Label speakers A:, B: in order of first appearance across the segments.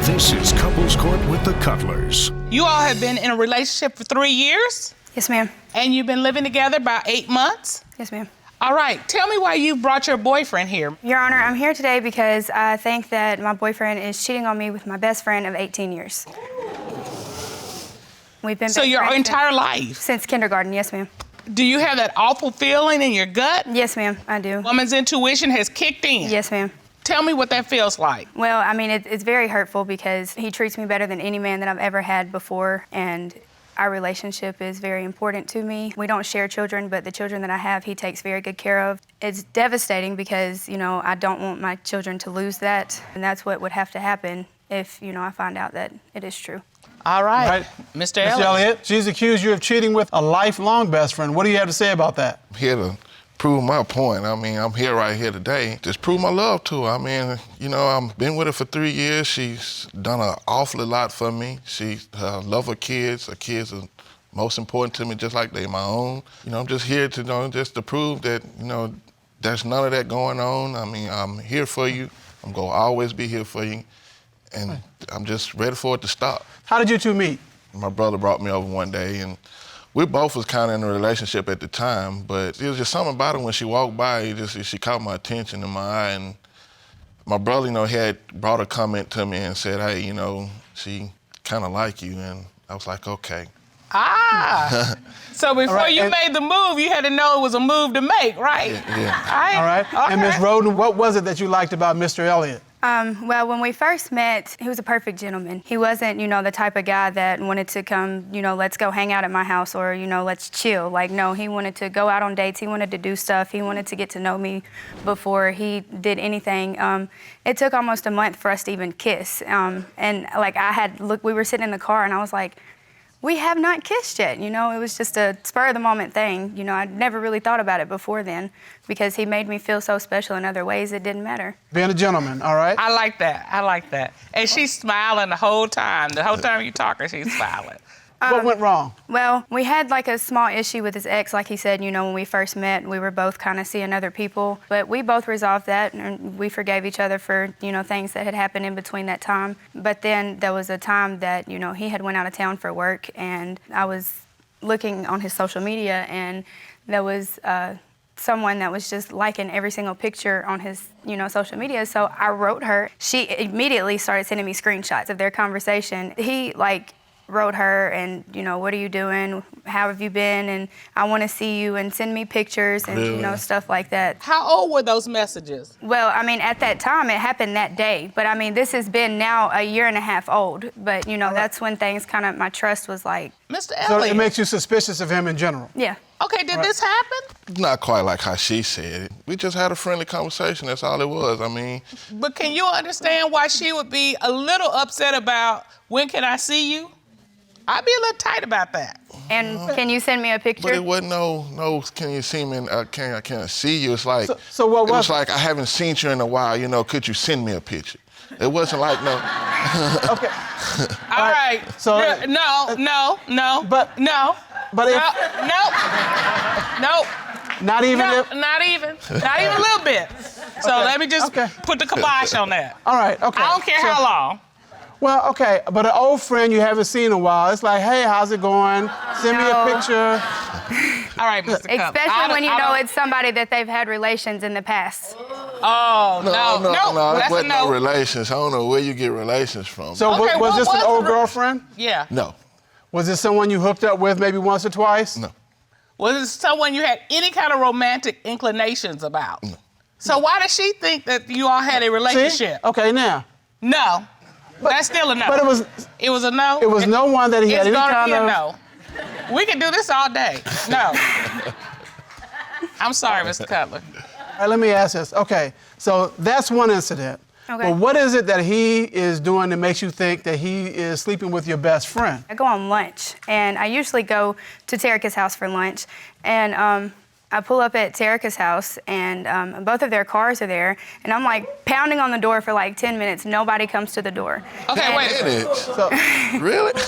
A: This is Couples Court with the Cutlers.
B: You all have been in a relationship for 3 years?
C: Yes, ma'am.
B: And you've been living together about 8 months?
C: Yes, ma'am.
B: All right, tell me why you brought your boyfriend here.
C: Your Honor, I'm here today because I think that my boyfriend is cheating on me with my best friend of 18 years. We've been
B: So your entire life?
C: Since kindergarten, yes, ma'am.
B: Do you have that awful feeling in your gut?
C: Yes, ma'am, I do.
B: Woman's intuition has kicked in?
C: Yes, ma'am.
B: Tell me what that feels like.
C: Well, I mean, it's very hurtful because he treats me better than any man that I've ever had before, and our relationship is very important to me. We don't share children, but the children that I have, he takes very good care of. It's devastating because, I don't want my children to lose that, and that's what would have to happen if, I find out that it is true.
B: All right. Mr. Elliott.
D: Mr. Elliott, she's accused you of cheating with a lifelong best friend. What do you have to say about that?
E: I'm here to prove my point. I mean, I'm here right here today. Just prove my love to her. I mean, I've been with her for 3 years. She's done an awfully lot for me. She love her kids. Her kids are most important to me, just like they're my own. I'm just here to, just to prove that, there's none of that going on. I mean, I'm here for you. I'm gonna always be here for you. And I'm just ready for it to stop.
D: How did you two meet?
E: My brother brought me over one day, and we both was kind of in a relationship at the time, but it was just something about her when she walked by, she caught my attention in my eye, and my brother, had brought a comment to me and said, hey, she kind of like you, and I was like, okay.
B: Ah, so before you made the move, you had to know it was a move to make, right?
E: Yeah.
D: All right.
B: Okay.
D: And Ms. Roden, what was it that you liked about Mr. Elliott?
C: Well, when we first met, he was a perfect gentleman. He wasn't, the type of guy that wanted to come, let's go hang out at my house or, let's chill. Like, no, he wanted to go out on dates. He wanted to do stuff. He wanted to get to know me before he did anything. It took almost a month for us to even kiss. And we were sitting in the car and I was like, we have not kissed yet, it was just a spur-of-the-moment thing. I'd never really thought about it before then because he made me feel so special in other ways it didn't matter.
D: Being a gentleman, all right?
B: I like that. And she's smiling the whole time. The whole time you talking, she's smiling.
D: What went wrong?
C: Well, we had a small issue with his ex, like he said, when we first met, we were both kind of seeing other people, but we both resolved that and we forgave each other for, things that had happened in between that time. But then there was a time that, he had went out of town for work and I was looking on his social media and there was someone that was just liking every single picture on his, social media. So I wrote her. She immediately started sending me screenshots of their conversation. He wrote her and, what are you doing? How have you been? And I want to see you and send me pictures and,
E: Really?
C: Stuff like that.
B: How old were those messages?
C: Well, at that time, it happened that day. But, this has been now a year and a half old. But, that's when things my trust was like.
B: Mr.
D: So
B: Elliott.
D: it makes you suspicious of him in general?
C: Yeah.
B: Okay, did this happen?
E: Not quite like how she said it. We just had a friendly conversation, that's all it was.
B: But can you understand why she would be a little upset about when can I see you? I'd be a little tight about that.
C: And can you send me a picture?
E: But it wasn't no, can you see me? I can't see you. It's like,
D: So what was
E: it? Was like, I haven't seen you in a while, could you send me a picture? It wasn't like, no.
D: Okay.
B: All right.
D: So
B: No.
D: But-
B: no.
D: But if
B: No.
D: not even
B: No,
D: if
B: not even a little bit. So let me just put the kibosh on that.
D: all right, okay.
B: I don't care how long.
D: Well, okay, but an old friend you haven't seen in a while, it's like, hey, how's it going? Send me a picture.
B: All right, Mr. Cup.
C: Especially when you know it's somebody that they've had relations in the past.
B: Oh, no.
E: It
B: That's a
E: wasn't no
B: no.
E: relations. I don't know where you get relations from.
D: So
B: Okay,
D: was
B: what
D: this an
B: was
D: old
B: the-
D: girlfriend?
B: Yeah.
E: No.
D: Was this someone you hooked up with maybe once or twice?
E: No.
B: Was it someone you had any kind of romantic inclinations about?
E: No.
B: So why does she think that you all had a
D: See?
B: relationship?
D: Okay, now.
B: No. That's still a no.
D: But
B: It was a no?
D: it was no one that he had
B: It's
D: any
B: gonna
D: kind
B: be a
D: of...
B: no. We can do this all day. No. I'm sorry, Mr. Cutler.
D: All right, let me ask this. Okay, so that's one incident.
C: Okay.
D: But what is it that he is doing that makes you think that he is sleeping with your best friend?
C: I go on lunch, and I usually go to Terica's house for lunch, and I pull up at Terica's house, and both of their cars are there, and I'm pounding on the door for 10 minutes. Nobody comes to the door.
B: Okay,
C: And-
B: wait a minute.
D: So,
E: Really?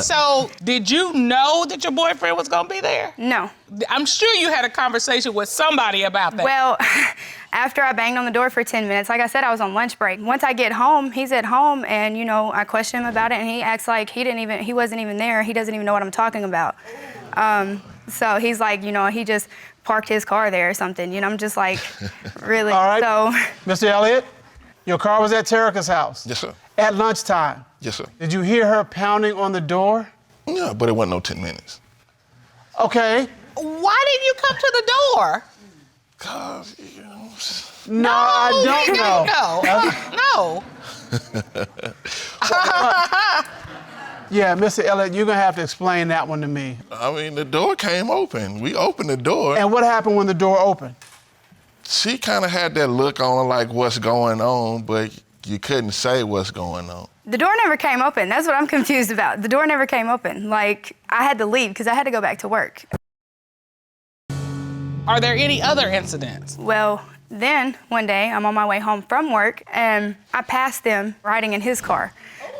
B: So, did you know that your boyfriend was gonna be there?
C: No.
B: I'm sure you had a conversation with somebody about that.
C: Well, after I banged on the door for 10 minutes, like I said, I was on lunch break. Once I get home, he's at home, and I question him about it, and he acts like he wasn't even there. He doesn't even know what I'm talking about. So he's like, he just parked his car there or something. I'm just like, really?
D: All right.
C: So,
D: Mr. Elliott, your car was at Terica's house.
E: Yes, sir.
D: At lunchtime.
E: Yes, sir.
D: Did you hear her pounding on the door?
E: Yeah, but it wasn't no 10 minutes.
D: Okay.
B: Why didn't you come to the door?
E: Cause,
D: No, I don't know.
B: No.
D: Yeah, Mr. Elliott, you're gonna have to explain that one to me.
E: I mean, the door came open. We opened the door.
D: And what happened when the door opened?
E: She kind of had that look on her like, what's going on, but you couldn't say what's going on.
C: the door never came open. That's what I'm confused about. The door never came open. Like, I had to leave because I had to go back to work.
B: Are there any other incidents?
C: Well, then one day I'm on my way home from work and I passed them riding in his car.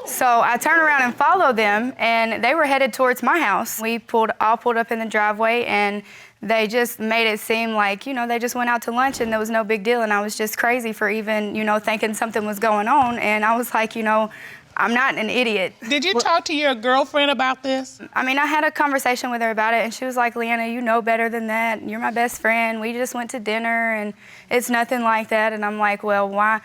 C: So I turned around and followed them, and they were headed towards my house. We all pulled up in the driveway, and they just made it seem like, they just went out to lunch and there was no big deal, and I was just crazy for even, thinking something was going on. And I was like, I'm not an idiot.
B: Did you talk to your girlfriend about this?
C: I mean, I had a conversation with her about it, and she was like, Leanna, you know better than that. You're my best friend. We just went to dinner, and it's nothing like that. And I'm like, well, why?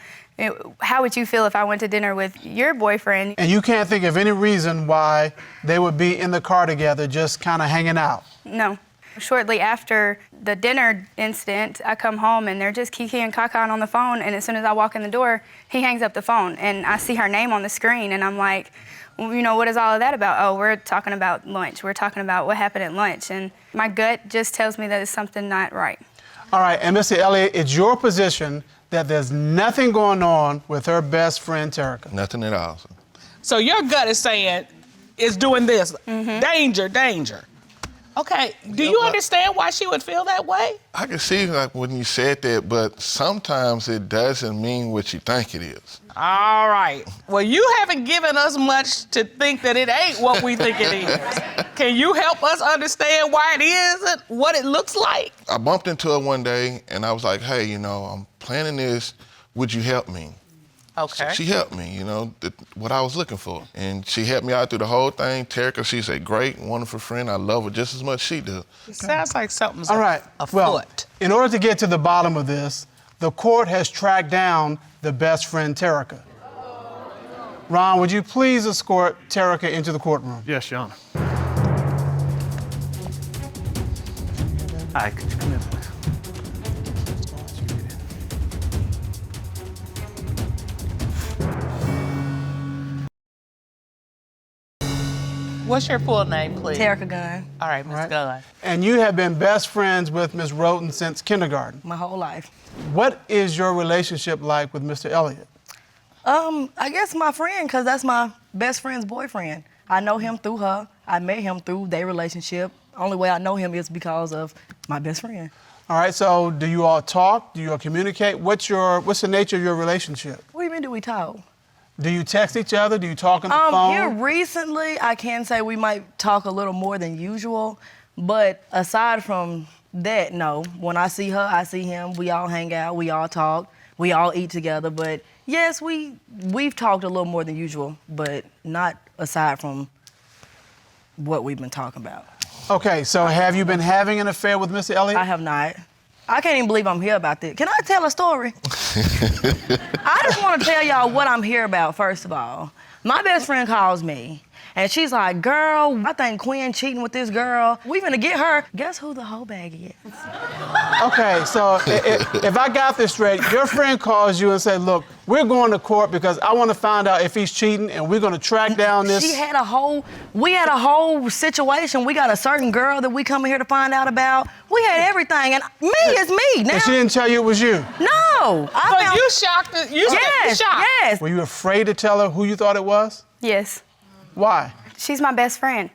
C: How would you feel if I went to dinner with your boyfriend?
D: And you can't think of any reason why they would be in the car together just kind of hanging out?
C: No. Shortly after the dinner incident, I come home and they're just kiki and cacaing on the phone, and as soon as I walk in the door, he hangs up the phone, and I see her name on the screen, and I'm like, well, what is all of that about? Oh, we're talking about lunch. We're talking about what happened at lunch, and my gut just tells me that it's something not right.
D: All right, and Mr. Elliott, it's your position that there's nothing going on with her best friend, Terica.
E: Nothing at all.
B: So your gut is saying, it's doing this. Mm-hmm. Danger, danger. Okay, do you understand why she would feel that way?
E: I can see like when you said that, but sometimes it doesn't mean what you think it is.
B: All right. Well, you haven't given us much to think that it ain't what we think it is. Can you help us understand why it isn't what it looks like?
E: I bumped into her one day and I was like, hey, I'm planning this. Would you help me?
B: Okay.
E: So she helped me, what I was looking for. And she helped me out through the whole thing. Terica, she's a great, wonderful friend. I love her just as much as she does.
B: It sounds like something's
D: All right.
B: afoot.
D: Well, in order to get to the bottom of this, the court has tracked down the best friend, Terica. Ron, would you please escort Terica into the courtroom?
F: Yes, Your Honor. Hi, could you come in, please?
B: What's your full name, please?
G: Terica Gunn,
B: All right, Ms. Gunn.
D: And you have been best friends with Ms. Roden since kindergarten.
G: my whole life.
D: What is your relationship like with Mr. Elliott?
G: I guess my friend, because that's my best friend's boyfriend. I know him through her. I met him through their relationship. Only way I know him is because of my best friend.
D: All right, so do you all talk? Do you all communicate? What's the nature of your relationship?
G: What do you mean, do we talk?
D: Do you text each other? Do you talk on the phone?
G: Here recently, I can say we might talk a little more than usual, but aside from that, no. When I see her, I see him. We all hang out. We all talk. We all eat together. But yes, we've talked a little more than usual, but not aside from what we've been talking about.
D: Okay, so have you been having an affair with Mr. Elliott?
G: I have not. I can't even believe I'm here about this. Can I tell a story? I just want to tell y'all what I'm here about, first of all. My best friend calls me, and she's like, girl, I think Quinn cheating with this girl. We finna get her. Guess who the hoe bag is?
D: Okay, so if I got this straight, your friend calls you and said, look, we're going to court because I want to find out if he's cheating, and we're going to track down this.
G: We had a whole situation. We got a certain girl that we coming here to find out about. We had everything, and me is me now.
D: And she didn't tell you it was you?
G: No.
B: So you shocked?
G: Yes,
B: shocked?
G: yes.
D: Were you afraid to tell her who you thought it was?
C: Yes.
D: Why?
C: She's my best friend.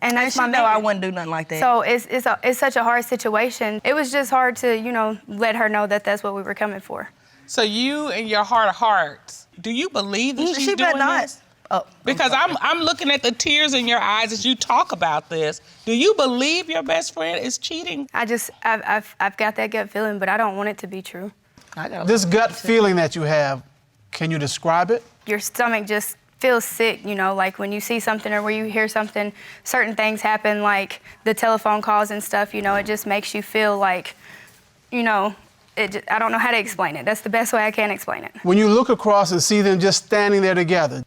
C: And that's
G: She
C: my
G: know
C: man.
G: I wouldn't do nothing like that.
C: So it's such a hard situation. It was just hard to, let her know that that's what we were coming for.
B: So you, in your heart of hearts, do you believe that she's
G: she better
B: doing
G: not.
B: this?
G: Oh,
B: Because I'm looking at the tears in your eyes as you talk about this. Do you believe your best friend is cheating?
C: I've got that gut feeling, but I don't want it to be true.
D: This gut feeling that you have, can you describe it?
C: Your stomach just feels sick, you know, like when you see something or when you hear something, certain things happen, like the telephone calls and stuff, you know, it just makes you feel like, you know, I don't know how to explain it. That's the best way I can explain it.
D: When you look across and see them just standing there together,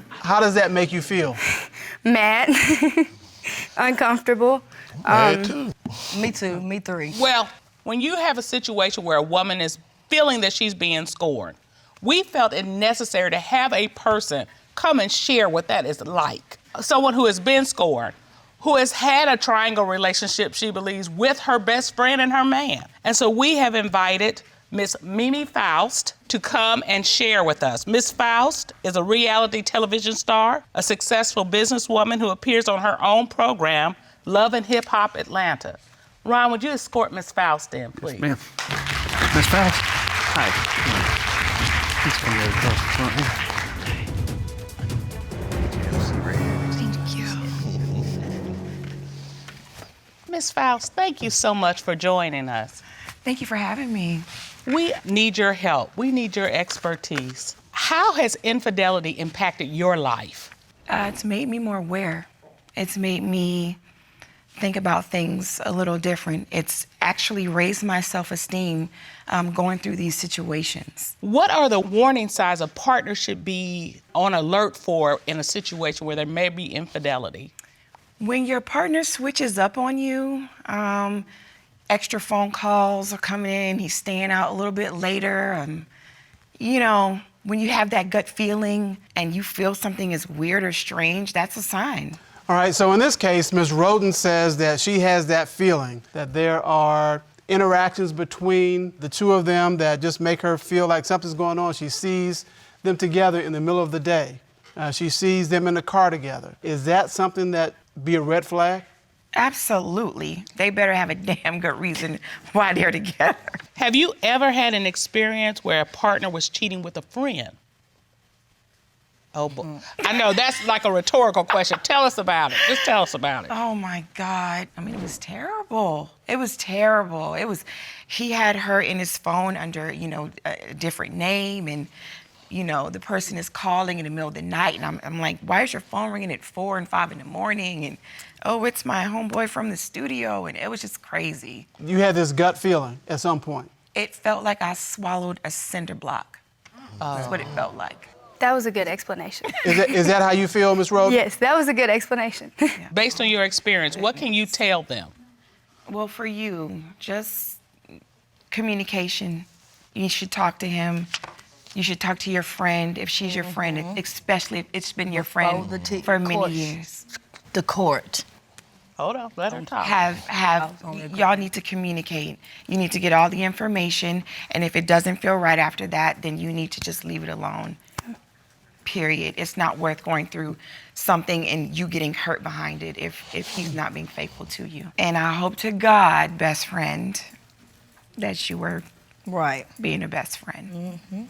D: how does that make you feel?
C: Mad, uncomfortable.
E: Mad too.
G: Me too, me three.
B: Well, when you have a situation where a woman is feeling that she's being scorned, we felt it necessary to have a person come and share what that is like. Someone who has been scorned, who has had a triangle relationship, she believes, with her best friend and her man. And so we have invited Miss Mimi Faust to come and share with us. Miss Faust is a reality television star, a successful businesswoman who appears on her own program, Love and Hip Hop Atlanta. Ron, would you escort Miss Faust in, please?
F: Ma'am. Miss Faust. Hi. Please come very close.
B: Miss Faust, thank you so much for joining us.
H: Thank you for having me.
B: We need your help. We need your expertise. How has infidelity impacted your life?
H: It's made me more aware. It's made me think about things a little different. It's actually raised my self-esteem going through these situations.
B: What are the warning signs a partner should be on alert for in a situation where there may be infidelity?
H: When your partner switches up on you, extra phone calls are coming in, he's staying out a little bit later, you know, when you have that gut feeling and you feel something is weird or strange, that's a sign.
D: All right, so in this case, Ms. Roden says that she has that feeling, that there are interactions between the two of them that just make her feel like something's going on. She sees them together in the middle of the day. She sees them in the car together. Is that something that be a red flag?
H: Absolutely. They better have a damn good reason why they're together.
B: Have you ever had an experience where a partner was cheating with a friend? Oh, boy. I know, that's like a rhetorical question. Tell us about it. Just tell us about it.
H: Oh my God. I mean, it was terrible. It was terrible. He had her in his phone under, you know, a different name, and, you know, the person is calling in the middle of the night, and I'm like, why is your phone ringing at 4 and 5 in the morning? And, oh, it's my homeboy from the studio, and it was just crazy.
D: You had this gut feeling at some point.
H: It felt like I swallowed a cinder block. That's what it felt like.
C: That was a good explanation.
D: Is that how you feel, Ms. Roden?
C: Yes, that was a good explanation.
B: Based on your experience, what can you tell them?
H: Well, for you, just communication. You should talk to him. You should talk to your friend if she's your friend, especially if it's been your friend for many years.
G: The court.
B: Hold on, let her talk.
H: Y'all need to communicate. You need to get all the information, and if it doesn't feel right after that, then you need to just leave it alone. Period. It's not worth going through something and you getting hurt behind it if he's not being faithful to you. And I hope to God, best friend, that you were being a best friend.
G: Mm-hmm.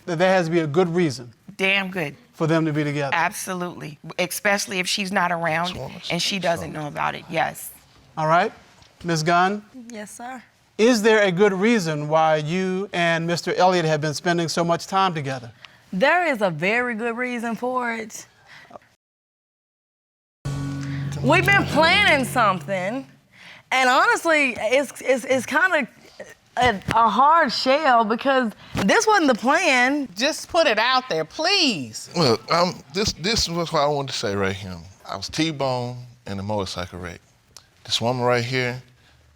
D: That there has to be a good reason.
H: Damn good.
D: For them to be together.
H: Absolutely. Especially if she's not around and she doesn't know about it. Yes.
D: All right. Ms. Gunn?
G: Yes, sir.
D: Is there a good reason why you and Mr. Elliott have been spending so much time together?
G: There is a very good reason for it. We've been planning something, and honestly, it's kind of a hard shell because this wasn't the plan.
B: Just put it out there, please.
E: Look, this is what I wanted to say right here. I was T-boned in a motorcycle wreck. This woman right here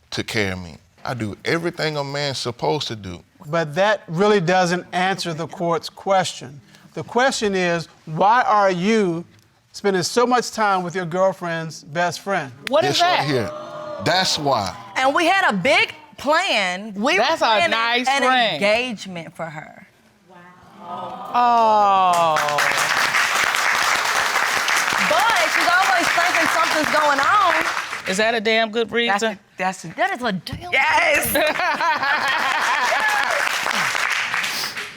E: took care of me. I do everything a man's supposed to do.
D: But that really doesn't answer the court's question. The question is, why are you spending so much time with your girlfriend's best friend?
B: What is that?
E: Right here. That's why.
G: And we had a big plan.
B: That's a nice
G: an
B: ring.
G: Engagement for her.
B: Wow. Oh.
G: But she's always thinking something's going on.
B: Is that a damn good reason?
G: That is a damn.
H: Yes.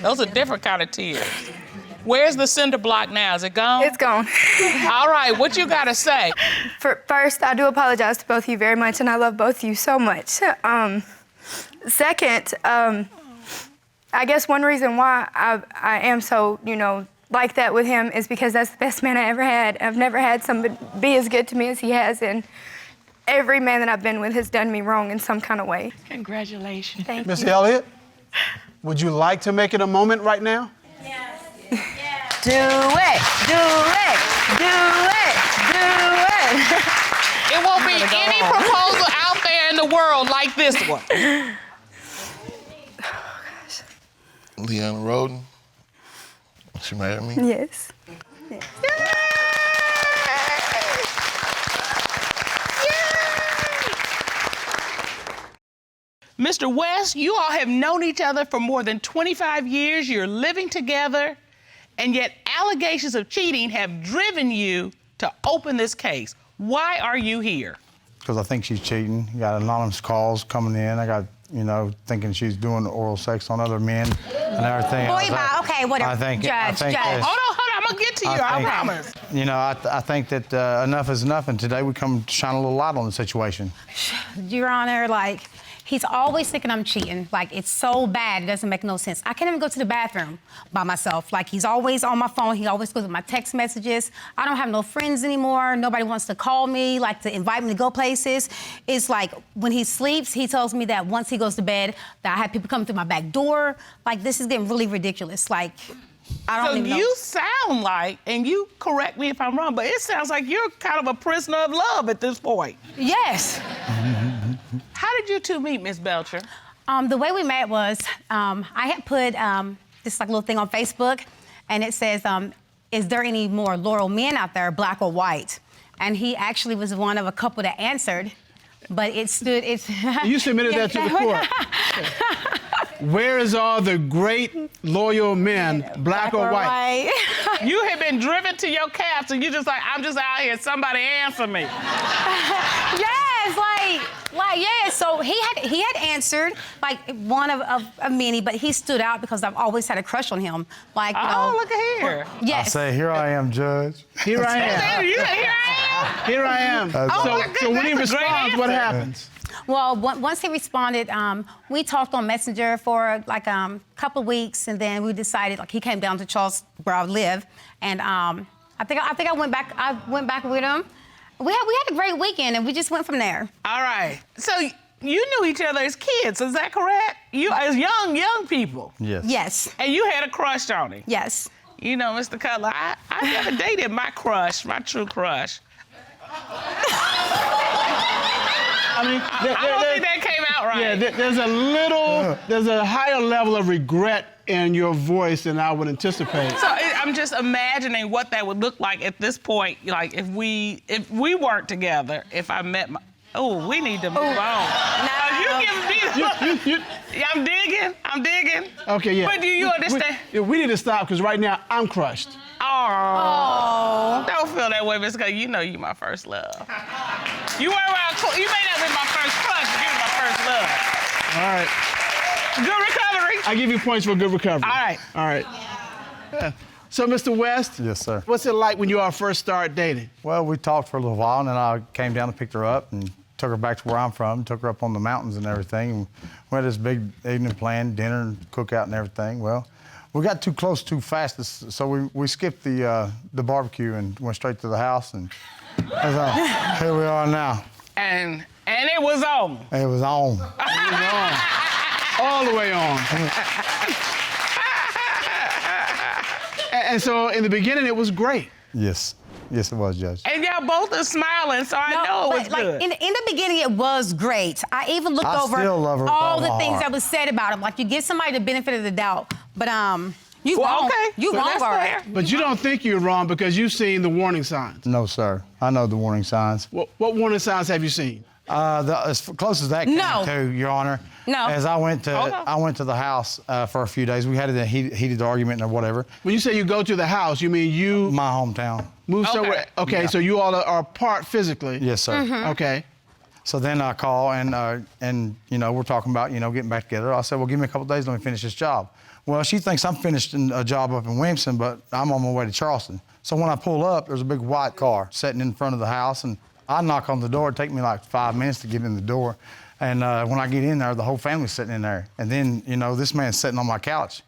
B: Those are different kind of tears. Where's the cinder block now? Is it gone?
C: It's gone.
B: All right, what you gotta say?
C: First, I do apologize to both of you very much, and I love both of you so much. Second, I guess one reason why I am so, like that with him is because that's the best man I ever had. I've never had somebody be as good to me as he has, and every man that I've been with has done me wrong in some kind of way.
H: Congratulations.
C: Thank
D: Mr.
C: you.
D: Elliott, would you like to make it a moment right now?
C: Yes.
G: Do it, do it, do it, do it.
B: It won't be any proposal out there in the world like this one.
E: Leanna Roden, she married me?
C: Yes. Yes.
B: Mr. West, you all have known each other for more than 25 years. You're living together, and yet allegations of cheating have driven you to open this case. Why are you here?
I: Because I think she's cheating. You got anonymous calls coming in. I got, thinking she's doing oral sex on other men and everything.
J: Okay, whatever. Judge.
B: Hold on, I'm gonna get to you, I promise.
I: I think that enough is enough, and today we come to shine a little light on the situation.
J: Your Honor, he's always thinking I'm cheating. It's so bad, it doesn't make no sense. I can't even go to the bathroom by myself. He's always on my phone. He always goes with my text messages. I don't have no friends anymore. Nobody wants to call me, to invite me to go places. It's when he sleeps, he tells me that once he goes to bed, that I have people come through my back door. This is getting really ridiculous. I don't even know.
B: You sound like, and you correct me if I'm wrong, but it sounds like you're kind of a prisoner of love at this point.
J: Yes.
B: How did you two meet, Miss Belcher?
J: The way we met was I had put this little thing on Facebook, and it says, is there any more loyal men out there, black or white? And he actually was one of a couple that answered, but you
D: submitted that to the court. Where is all the great loyal men, black or white?
B: You have been driven to your caps, and you're just I'm just out here. Somebody answer me.
J: Yes, so he had answered one of many, but he stood out because I've always had a crush on him.
B: Look at here.
J: Yes.
I: I say, here I am, Judge.
D: Here I am.
B: You say, here I am?
D: Here I am. So when he responds, what happens?
J: Well, once he responded, we talked on Messenger for a couple of weeks, and then we decided he came down to Charles where I live, and I think I went back. I went back with him. We had a great weekend, and we just went from there.
B: All right. So you knew each other as kids, is that correct? You as young people.
I: Yes.
J: Yes.
B: And you had a crush on him.
J: Yes.
B: Mr. Cutler, I never dated my crush, my true crush.
D: I
B: don't think that came out right.
D: Yeah, there's a higher level of regret in your voice than I would anticipate.
B: So I'm just imagining what that would look like at this point, if we weren't together, if I met my... Oh, we need to move on.
J: No.
B: You give me... I'm digging.
D: Okay, yeah.
B: But do you understand?
D: We need to stop, because right now, I'm crushed.
B: Oh. Don't feel that way, Miss Cutler. You know you my first love. You may not be my first crush, but you're my first love.
D: All right.
B: Good recovery.
D: I give you points for good recovery.
B: All right.
D: Yeah. So, Mr. West?
I: Yes, sir.
D: What's it like when you all first started dating?
I: Well, we talked for a little while, and then I came down and picked her up and took her back to where I'm from, took her up on the mountains and everything. And we had this big evening planned, dinner and cookout and everything. Well, we got too close too fast, so we skipped the barbecue and went straight to the house, and here we are now.
B: And it was on.
I: It was on.
D: All the way on. And so in the beginning, it was great.
I: Yes. Yes, it was, Judge.
B: And y'all both are smiling, so I know it was good.
J: In the beginning, it was great. I even looked over
I: still love her with
J: all
I: all
J: the
I: my
J: things
I: heart.
J: that was said about him. You give somebody the benefit of the doubt, but you wrong.
B: Okay.
J: You
B: Well,
J: wrong,
B: that's
J: all
B: fair.
J: right.
D: But you don't think you're wrong because you've seen the warning signs.
I: No, sir. I know the warning signs.
D: What warning signs have you seen?
I: As close as that came
J: No.
I: to, Your Honor.
J: No.
I: As I went to the house for a few days. We had a heated argument or whatever.
D: When you say you go to the house, you mean you
I: My hometown.
D: move somewhere? Okay,
I: Yeah.
D: so you all are apart physically.
I: Yes, sir.
J: Mm-hmm.
D: Okay.
I: So then I call and you know, we're talking about, you know, getting back together. I said, well, give me a couple days, let me finish this job. Well, she thinks I'm finishing a job up in Williamson, but I'm on my way to Charleston. So when I pull up, there's a big white car sitting in front of the house, and I knock on the door. It takes me like 5 minutes to get in the door. And when I get in there, the whole family's sitting in there. And then, you know, this man's sitting on my couch.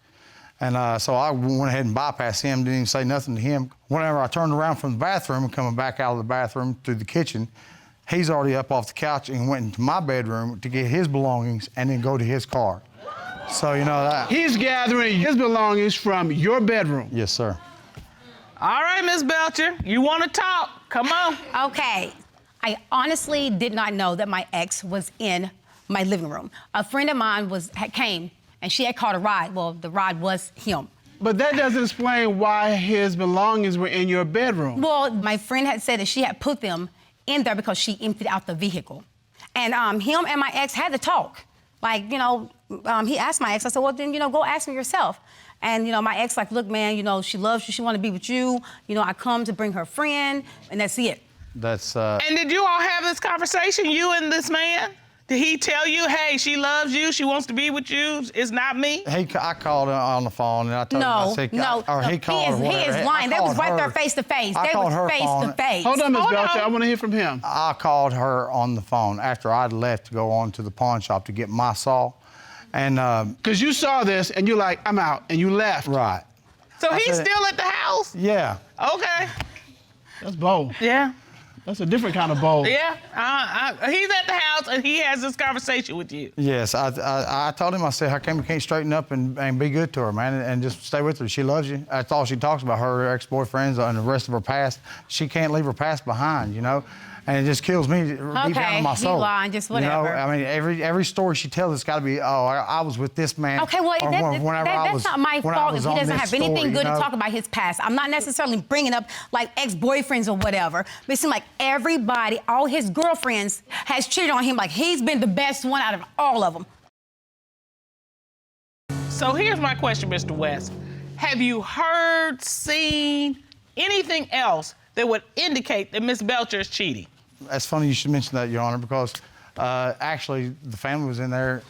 I: And so I went ahead and bypassed him, didn't even say nothing to him. Whenever I turned around from the bathroom and coming back out of the bathroom through the kitchen, he's already up off the couch and went into my bedroom to get his belongings and then go to his car. So, you know that.
D: He's gathering his belongings from your bedroom.
I: Yes, sir.
B: All right, Miss Belcher, you want to talk? Come on.
J: Okay. I honestly did not know that my ex was in my living room. A friend of mine came, and she had called a ride. Well, the ride was him.
D: But that doesn't explain why his belongings were in your bedroom.
J: Well, my friend had said that she had put them in there because she emptied out the vehicle. And him and my ex had to talk. Like, you know, he asked my ex, I said, well, then, you know, go ask her yourself. And, you know, my ex like, look, man, you know, she loves you, she want to be with you. You know, I come to bring her friend, and that's it.
I: That's,
B: And did you all have this conversation, you and this man? Did he tell you, hey, she loves you, she wants to be with you, it's not me?
I: I called her on the phone and I told him, I said, he called her.
J: He is lying. They was right there face to face. They was face to face.
D: Hold on, Ms. Belcher, I want to hear from him.
I: I called her on the phone after I'd left to go on to the pawn shop to get my saw. And
D: because you saw this and you're like, I'm out, and you left.
I: Right.
B: So he's still at the house?
I: Yeah.
B: Okay.
D: That's bold.
B: Yeah.
D: That's a different kind of bold.
B: Yeah, he's at the house and he has this conversation with you.
I: Yes, I told him, I said, how come you can't straighten up and be good to her, man, and just stay with her? She loves you. That's all she talks about, her ex-boyfriends and the rest of her past. She can't leave her past behind, you know? And it just kills me deep down in my soul.
J: Okay, he lying, just whatever.
I: You know, I mean, every story she tells, it's got to be, oh, I was with this man.
J: Okay, well, that's not my fault if he doesn't have anything good to talk about his past. I'm not necessarily bringing up, like, ex-boyfriends or whatever, but it seems like everybody, all his girlfriends, has cheated on him like he's been the best one out of all of them.
B: So here's my question, Mr. West. Have you heard, seen anything else that would indicate that Miss Belcher is cheating?
I: It's funny you should mention that, Your Honor, because actually the family was in there.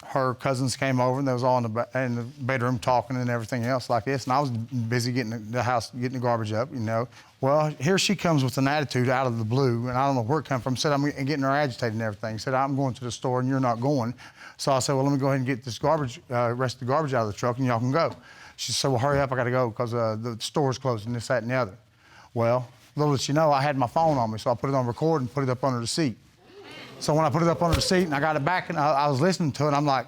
I: Her cousins came over and they was all in the bedroom talking and everything else like this. And I was busy getting the house, getting the garbage up, you know. Well, here she comes with an attitude out of the blue, and I don't know where it come from. Said I'm getting her agitated and everything. Said I'm going to the store and you're not going. So I said, well, let me go ahead and get this garbage, rest of the garbage out of the truck, and y'all can go. She said, well, hurry up, I got to go because the store's closed and this, that, and the other. Well, little did she know, I had my phone on me, so I put it on record and put it up under the seat. So when I put it up under the seat and I got it back and I was listening to it, I'm like,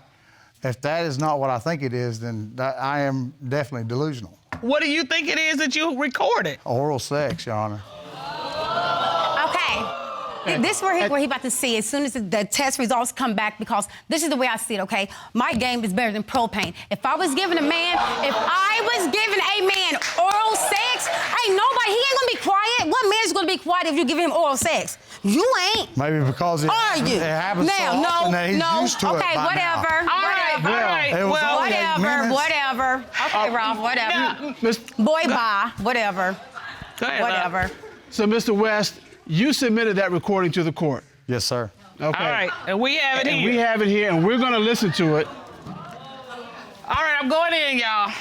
I: if that is not what I think it is, then I am definitely delusional.
B: What do you think it is that you recorded?
I: Oral sex, Your Honor.
J: Okay. This is where he about to see as soon as the test results come back, because this is the way I see it, okay? My game is better than propane. If I was giving a man oral sex, ain't nobody, he ain't gonna be quiet. What man is gonna be quiet if you give him oral sex? You ain't.
I: Maybe because it happens so often that he's used to it
J: okay,
I: by
J: whatever.
I: now.
B: All right,
J: Whatever. Okay, Ralph, whatever. Boy, bye. Whatever.
B: Go ahead,
J: whatever.
D: So, Mr. West, you submitted that recording to the court.
I: Yes, sir.
D: Okay.
B: All right, and we have it here.
D: And we have it here, and we're going to listen to it.
B: All right, I'm going in, y'all.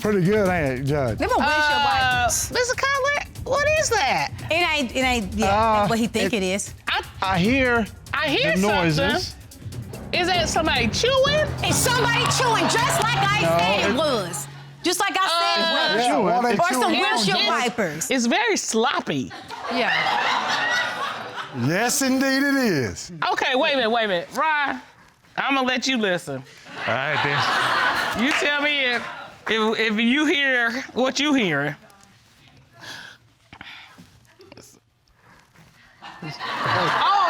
I: Pretty good, ain't it, Judge?
J: Them are windshield wipers.
B: Mr. Cutler, what is that?
J: It ain't what he think it is.
D: I hear the noises.
B: Something. Is that somebody chewing?
J: It's somebody chewing, just like I said it was. Just like I said it was. Or some windshield wipers.
B: It's very sloppy.
J: Yeah.
I: Yes, indeed it is.
B: Okay, wait a minute. Ryan, I'm gonna let you listen.
F: All right, then.
B: You tell me if you hear what you hear. Oh!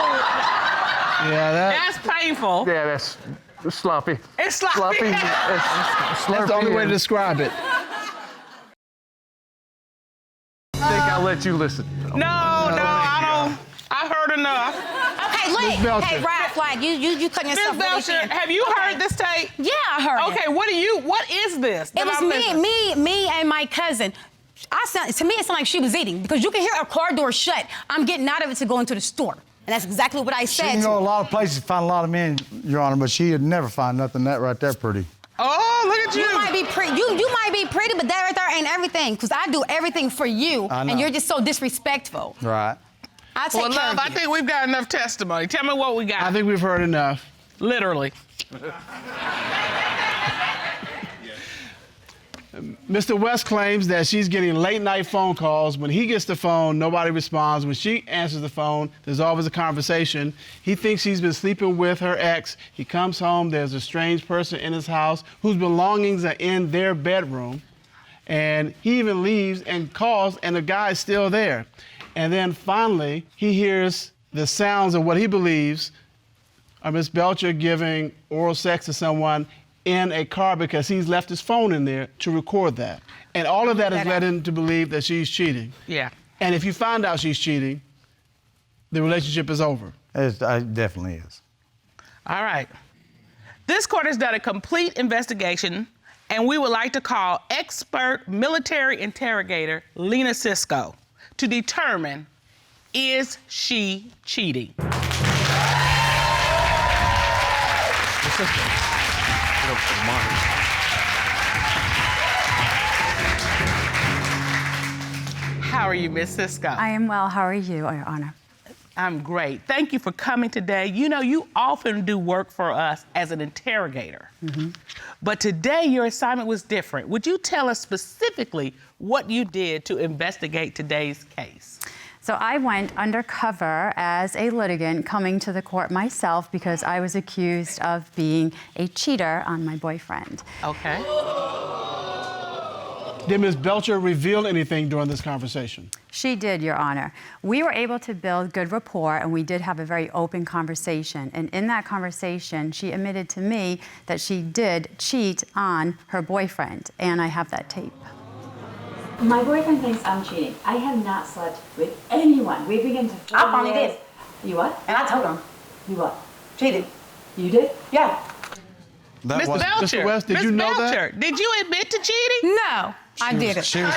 D: Yeah,
B: that's painful.
F: Yeah, that's sloppy.
B: It's sloppy.
D: that's the only way to describe it.
F: I think I'll let you listen.
B: No, I don't. I heard enough.
J: Okay, Wait,
D: Ms. Belcher.
J: hey, Ralph, like, you cutting yourself
B: Ms.
J: really
B: Belcher,
J: thin.
B: have you heard this tape?
J: Yeah, I heard
B: Okay,
J: it.
B: what is this?
J: It was me and my cousin. To me, it sounded like she was eating because you can hear a car door shut. I'm getting out of it to go into the store. And that's exactly what I
I: She
J: said.
I: can go a lot of places to find a lot of men, Your Honor, but she'd never find nothing that right there pretty.
B: Oh, look at you.
J: You might be pretty. You might be pretty, but that right there ain't everything. Because I do everything for you,
I: I know.
J: and you're just so disrespectful.
I: Right.
J: I take
B: Well,
J: care
B: love,
J: of
B: I
J: you.
B: think we've got enough testimony. Tell me what we got.
D: I think we've heard enough.
B: Literally.
D: Mr. West claims that she's getting late night phone calls. When he gets the phone, nobody responds. When she answers the phone, there's always a conversation. He thinks she's been sleeping with her ex. He comes home, there's a strange person in his house whose belongings are in their bedroom. And he even leaves and calls, and the guy's still there. And then finally, he hears the sounds of what he believes are Miss Belcher giving oral sex to someone in a car because he's left his phone in there to record that. And all of that has led him to believe that she's cheating.
B: Yeah.
D: And if you find out she's cheating, the relationship is over.
I: It definitely is.
B: All right. This court has done a complete investigation, and we would like to call expert military interrogator Lena Cisco to determine, is she cheating? How are you, Miss Cisco?
K: I am well. How are you, Your Honor?
B: I'm great. Thank you for coming today. You know, you often do work for us as an interrogator. But today, your assignment was different. Would you tell us specifically what you did to investigate today's case?
K: So I went undercover as a litigant coming to the court myself because I was accused of being a cheater on my boyfriend.
B: Okay.
D: Did Ms. Belcher reveal anything during this conversation?
K: She did, Your Honor. We were able to build good rapport, and we did have a very open conversation. And in that conversation, she admitted to me that she did cheat on her boyfriend, and I have that tape.
L: My boyfriend thinks I'm cheating. I have not slept with anyone. We've been together for 4 years.
J: I finally did.
L: You what?
J: And I told him.
L: You what?
J: Cheated.
L: You did?
J: Yeah.
B: Miss Belcher,
D: Mr. West, did
B: Miss
D: you know
B: Belcher,
D: that?
B: did you admit to cheating?
J: No, I didn't.
I: She was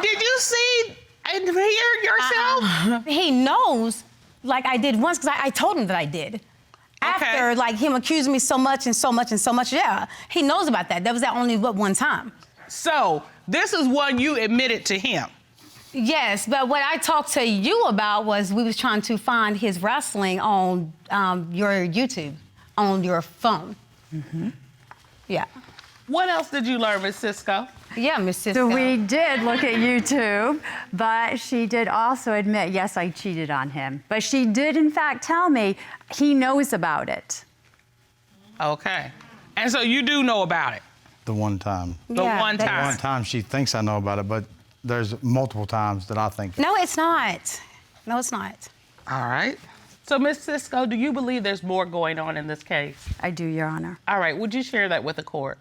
B: Did you see and hear yourself?
J: He knows, like I did once, because I told him that I did. After, like, him accusing me so much and so much and so much, yeah. He knows about that. That was that only one time.
B: So, this is one you admitted to him.
J: Yes, but what I talked to you about was we was trying to find his wrestling on your YouTube, on your phone. Yeah.
B: What else did you learn, Miss Cisco?
J: Yeah, Miss Cisco.
K: So we did look at YouTube, but she did also admit, yes, I cheated on him. But she did, in fact, tell me he knows about it.
B: Okay. And so you do know about it?
I: the one time.
B: The one time.
I: The one time she thinks I know about it, but there's multiple times that I think.
J: No, it's not. No, it's not.
B: All right. So, Ms. Cisco, do you believe there's more going on in this case?
K: I do, Your Honor.
B: All right. Would you share that with the court?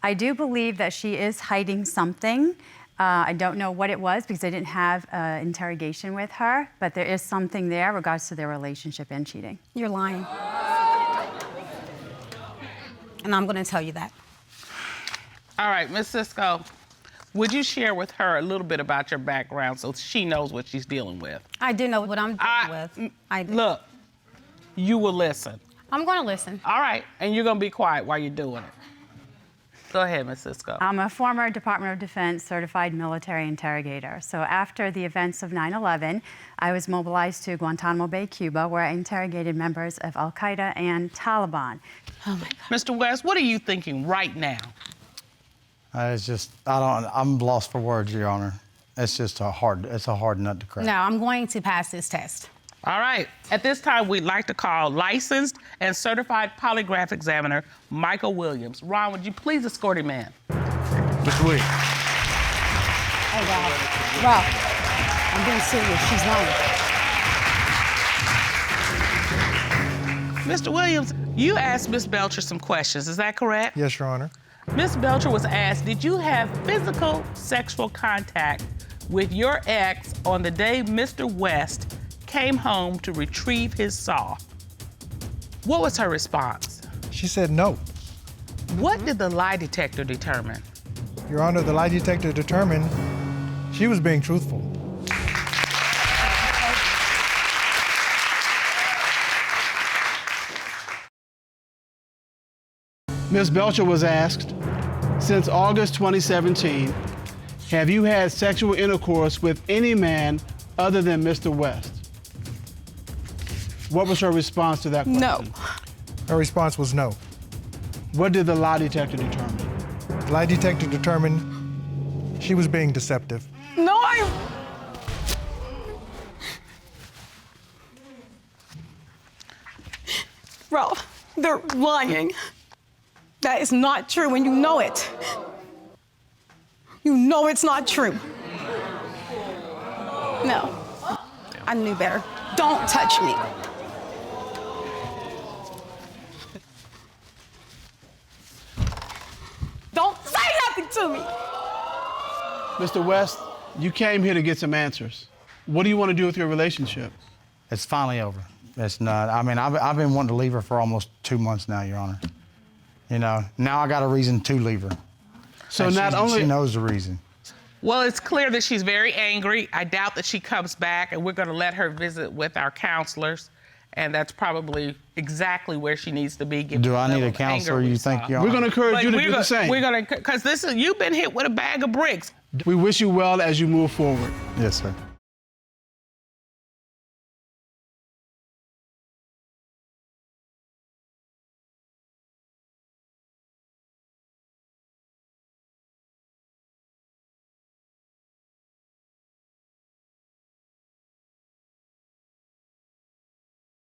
K: I do believe that she is hiding something. I don't know what it was because I didn't have an interrogation with her, but there is something there in regards to their relationship and cheating.
J: You're lying. And I'm going to tell you that.
B: All right, Ms. Cisco, would you share with her a little bit about your background so she knows what she's dealing with?
J: I do know what I'm dealing with. I do.
B: Look, you will listen.
J: I'm going to listen.
B: All right, and you're going to be quiet while you're doing it. Go ahead, Ms. Cisco.
K: I'm a former Department of Defense certified military interrogator. So after the events of 9/11, I was mobilized to Guantanamo Bay, Cuba, where I interrogated members of Al-Qaeda and Taliban.
J: Oh my God.
B: Mr. West, what are you thinking right now?
I: It's just, I'm lost for words, Your Honor. It's just a hard nut to crack.
J: No, I'm going to pass this test.
B: All right. At this time, we'd like to call licensed and certified polygraph examiner Michael Williams. Ron, would you please escort him in?
I: Mr. Williams.
J: Hey, Rob. I'm being serious. She's lying.
B: Mr. Williams, you asked Ms. Belcher some questions. Is that correct?
M: Yes, Your Honor.
B: Ms. Belcher was asked, did you have physical sexual contact with your ex on the day Mr. West came home to retrieve his saw. What was her response?
M: She said no.
B: What did the lie detector determine?
M: Your Honor, the lie detector determined she was being truthful.
D: Ms. Belcher was asked, since August 2017, have you had sexual intercourse with any man other than Mr. West? What was her response to that question?
N: No.
M: Her response was no.
D: What did the lie detector determine?
M: The lie detector determined she was being deceptive.
N: No, Ralph, they're lying. That is not true, and you know it. You know it's not true. No. I knew better. Don't touch me. Don't say nothing to me.
D: Mr. West, you came here to get some answers. What do you want to do with your relationship?
I: It's finally over. It's not, I mean, I've been wanting to leave her for almost 2 months now, Your Honor. You know, now I got a reason to leave her.
D: So
I: And
D: not only...
I: She knows the reason.
B: Well, it's clear that she's very angry. I doubt that she comes back, and we're going to let her visit with our counselors, and that's probably exactly where she needs to be.
I: Do I need a counselor, you think, Your Honor?
D: We're going to encourage you to do the same.
B: We're going to, because you've been hit with a bag of bricks.
D: We wish you well as you move forward.
I: Yes, sir.